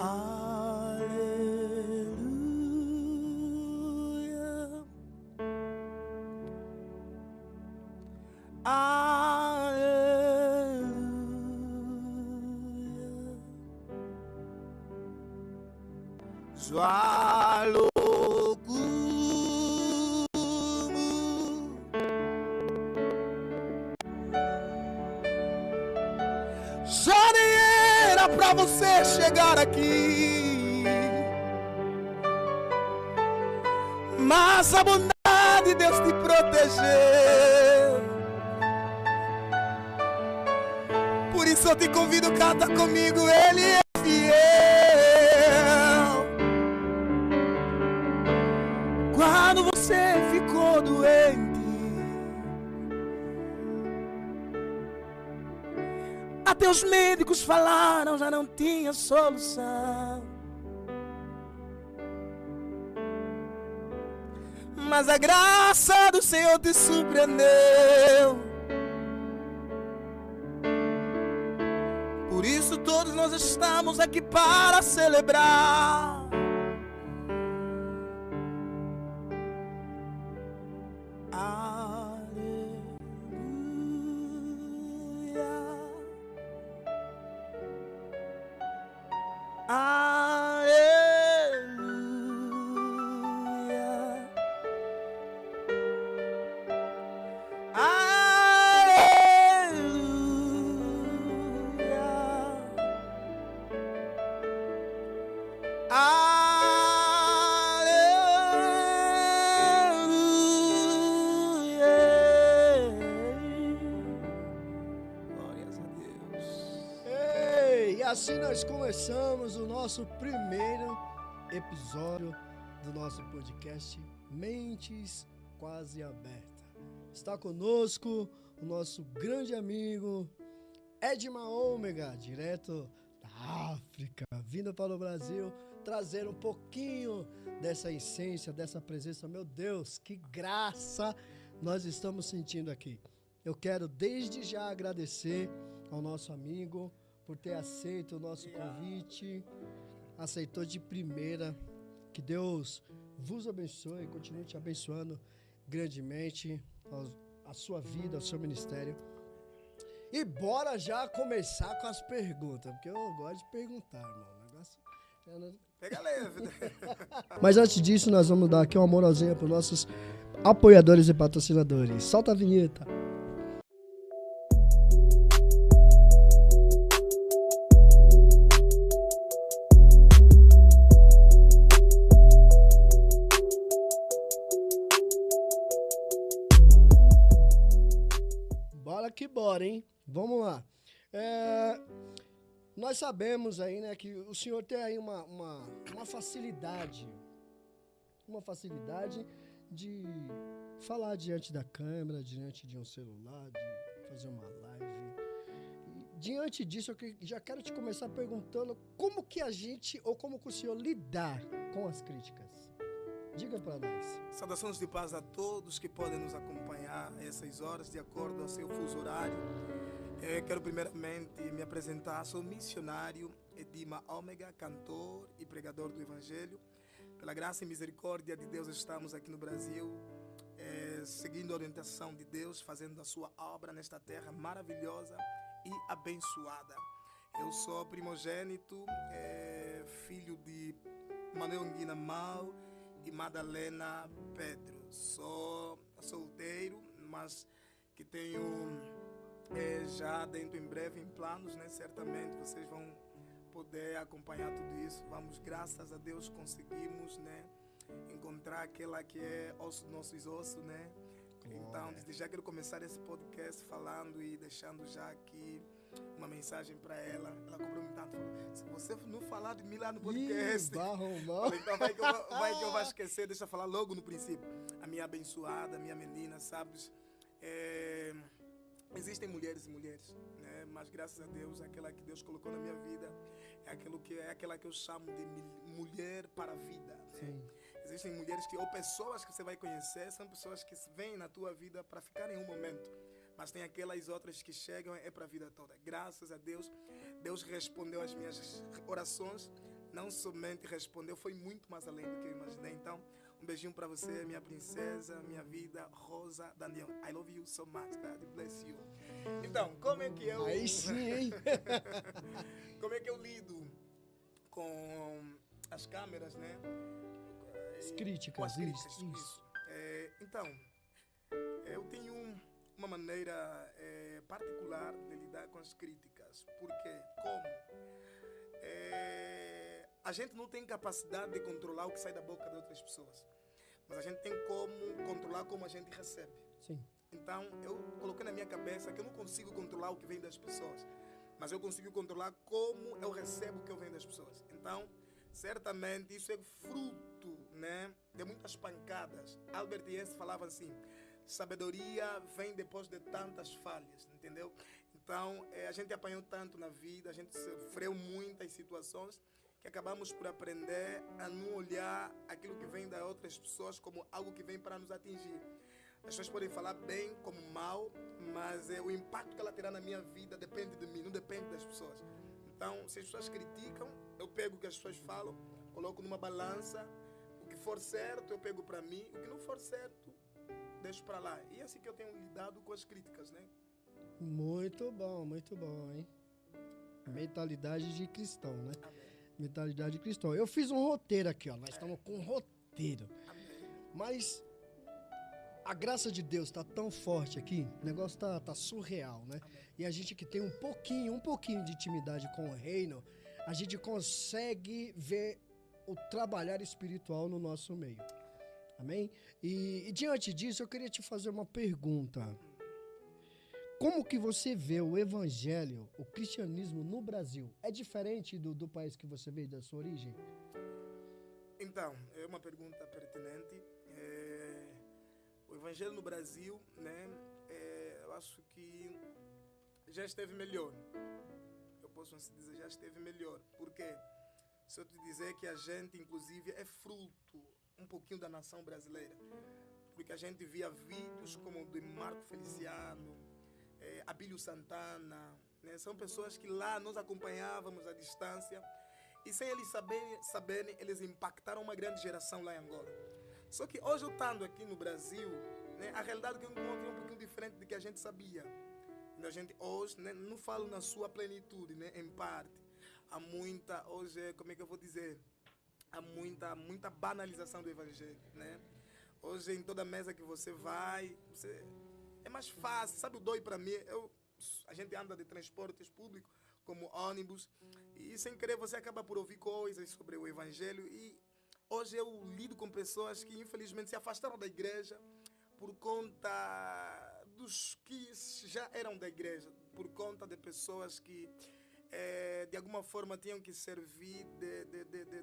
Aleluia. Aleluia. Zwalogumo. Já nem era pra você chegar aqui, mas a bondade de Deus te protegeu. Por isso eu te convido, canta comigo, Ele é fiel. Quando você ficou doente, até os médicos falaram, já não tinha solução. Mas a graça do Senhor te surpreendeu. Por isso todos nós estamos aqui para celebrar. Assim nós começamos o nosso primeiro episódio do nosso podcast Mentes Quase Abertas. Está conosco o nosso grande amigo Edmar Ômega, direto da África, vindo para o Brasil, trazer um pouquinho dessa essência, dessa presença. Meu Deus, que graça nós estamos sentindo aqui. Eu quero desde já agradecer ao nosso amigo por ter aceito o nosso convite, aceitou de primeira. Que Deus vos abençoe e continue te abençoando grandemente a sua vida, o seu ministério. E bora já começar com as perguntas, porque eu gosto de perguntar, irmão. O negócio pega leve. Mas antes disso, nós vamos dar aqui uma moralzinha para os nossos apoiadores e patrocinadores. Solta a vinheta. Que bora, hein? Vamos lá. Nós sabemos aí, né, que o senhor tem aí uma facilidade. Uma facilidade de falar diante da câmera, diante de um celular, de fazer uma live. E, diante disso, eu já quero te começar perguntando como que a gente, ou como que o senhor lidar com as críticas. Diga para nós. Saudações de paz a todos que podem nos acompanhar a essas horas, de acordo ao seu fuso horário. Quero primeiramente me apresentar. Sou missionário Edmar Ômega, cantor e pregador do Evangelho. Pela graça e misericórdia de Deus, estamos aqui no Brasil, seguindo a orientação de Deus, fazendo a sua obra nesta terra maravilhosa e abençoada. Eu sou primogênito, filho de Manuel Nguina Mal e Madalena Pedro. Sou solteiro, mas que tenho já dentro em breve em planos, né? Certamente vocês vão poder acompanhar tudo isso. Vamos, graças a Deus, conseguimos, né, encontrar aquela que é osso dos nossos ossos, né? Então, desde já quero começar esse podcast falando e deixando já aqui uma mensagem para ela. Ela cobrou-me tanto, falou, se você não falar de mim lá no podcast, falei, então vai que eu vou esquecer. Deixa eu falar logo no princípio. A minha abençoada, a minha menina, sabes, existem mulheres e mulheres, né? Mas graças a Deus, aquela que Deus colocou na minha vida é aquela que eu chamo de mulher para a vida, né? Existem mulheres ou pessoas que você vai conhecer, são pessoas que vêm na tua vida para ficar em um momento, mas tem aquelas outras que chegam para a vida toda. Graças a Deus, Deus respondeu às minhas orações, não somente respondeu, foi muito mais além do que eu imaginei. Então, um beijinho para você, minha princesa, minha vida, Rosa Daniel. I love you so much, God bless you. Então, como é que eu... Aí sim, hein? Como é que eu lido com as câmeras, né? As Com críticas, as críticas, isso. isso. Então, eu tenho uma maneira particular de lidar com as críticas. Porque, como? A gente não tem capacidade de controlar o que sai da boca de outras pessoas. Mas a gente tem como controlar como a gente recebe. Sim. Então, eu coloquei na minha cabeça que eu não consigo controlar o que vem das pessoas, mas eu consigo controlar como eu recebo o que eu venho das pessoas. Então, certamente, isso é fruto, né, de muitas pancadas. Albert Einstein falava assim, sabedoria vem depois de tantas falhas, entendeu? Então, a gente apanhou tanto na vida, a gente sofreu muitas situações, que acabamos por aprender a não olhar aquilo que vem das outras pessoas como algo que vem para nos atingir. As pessoas podem falar bem como mal, mas o impacto que ela terá na minha vida depende de mim, não depende das pessoas. Então, se as pessoas criticam, eu pego o que as pessoas falam, coloco numa balança, o que for certo eu pego para mim, o que não for certo, deixo para lá. E é assim que eu tenho lidado com as críticas, né? Muito bom, hein? Mentalidade de cristão, né? Amém. Mentalidade de cristão. Eu fiz um roteiro aqui, ó. Nós estamos com um roteiro. Amém. Mas a graça de Deus tá tão forte aqui, o negócio tá surreal, né? Amém. E a gente que tem um pouquinho de intimidade com o reino, a gente consegue ver o trabalhar espiritual no nosso meio. Amém? E diante disso, eu queria te fazer uma pergunta. Como que você vê o evangelho, o cristianismo no Brasil? É diferente do país que você veio, da sua origem? Então, é uma pergunta pertinente. O evangelho no Brasil, né, eu acho que já esteve melhor. Eu posso assim dizer, já esteve melhor. Porque se eu te dizer que a gente, inclusive, é fruto um pouquinho da nação brasileira. Porque a gente via vídeos como o de Marco Feliciano, Abílio Santana, né? São pessoas que lá nós acompanhávamos à distância e sem eles saberem, eles impactaram uma grande geração lá em Angola. Só que hoje eu estando aqui no Brasil, né, a realidade que eu encontro é um pouquinho diferente do que a gente sabia. A gente hoje, né, não falo na sua plenitude, né, em parte. Há muita, hoje, como é que eu vou dizer? Há muita banalização do evangelho, né? Hoje em toda mesa que você vai, é mais fácil, sabe o dói para mim? A gente anda de transportes públicos, como ônibus, e sem querer você acaba por ouvir coisas sobre o evangelho. E hoje eu lido com pessoas que infelizmente se afastaram da igreja por conta dos que já eram da igreja, por conta de pessoas que de alguma forma tinham que servir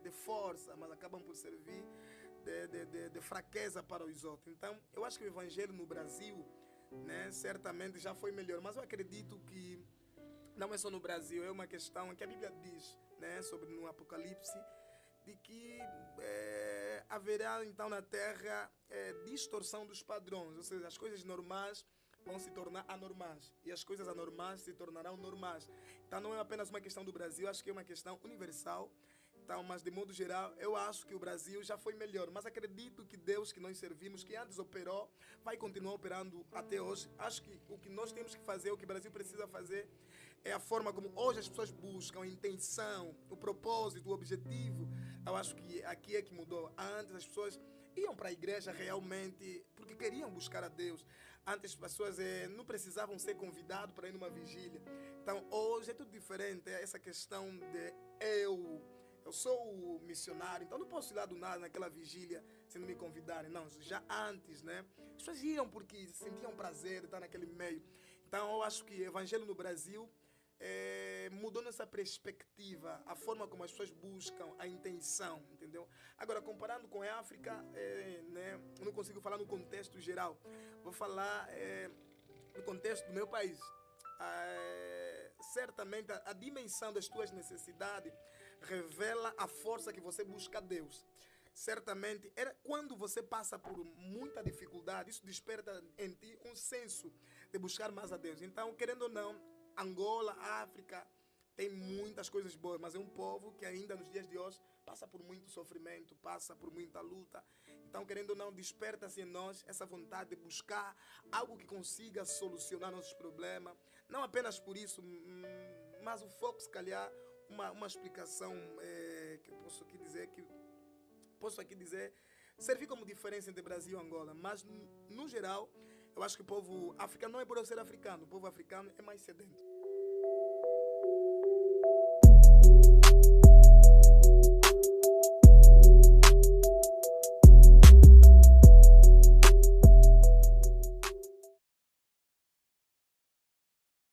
de força, mas acabam por servir de fraqueza para os outros. Então, eu acho que o evangelho no Brasil, né, certamente já foi melhor, mas eu acredito que não é só no Brasil, é uma questão que a Bíblia diz, né, sobre no Apocalipse, de que haverá então na terra distorção dos padrões, ou seja, as coisas normais vão se tornar anormais e as coisas anormais se tornarão normais. Então não é apenas uma questão do Brasil, acho que é uma questão universal. Então, mas de modo geral, eu acho que o Brasil já foi melhor, mas acredito que Deus que nós servimos, que antes operou, vai continuar operando até hoje. Acho que o que nós temos que fazer, o que o Brasil precisa fazer, é a forma como hoje as pessoas buscam a intenção, o propósito, o objetivo. Eu acho que aqui é que mudou. Antes as pessoas iam para a igreja realmente porque queriam buscar a Deus. Antes as pessoas não precisavam ser convidadas para ir numa vigília. Então hoje é tudo diferente. É essa questão de eu sou o missionário, então não posso ir lá do nada naquela vigília se não me convidarem. Não, já antes, né? As pessoas iam porque sentiam prazer de estar naquele meio. Então eu acho que o evangelho no Brasil mudou nessa perspectiva, a forma como as pessoas buscam a intenção, entendeu? Agora, comparando com a África, né, eu não consigo falar no contexto geral. Vou falar no contexto do meu país. Certamente a dimensão das tuas necessidades revela a força que você busca a Deus. Certamente, quando você passa por muita dificuldade, isso desperta em ti um senso de buscar mais a Deus. Então, querendo ou não, Angola, África, tem muitas coisas boas, mas é um povo que ainda nos dias de hoje passa por muito sofrimento, passa por muita luta. Então, querendo ou não, desperta-se em nós essa vontade de buscar algo que consiga solucionar nossos problemas. Não apenas por isso, mas o foco, se calhar, uma explicação que eu posso aqui dizer, servir como diferença entre Brasil e Angola, mas no geral, eu acho que o povo africano, não é por eu ser africano, o povo africano é mais sedento.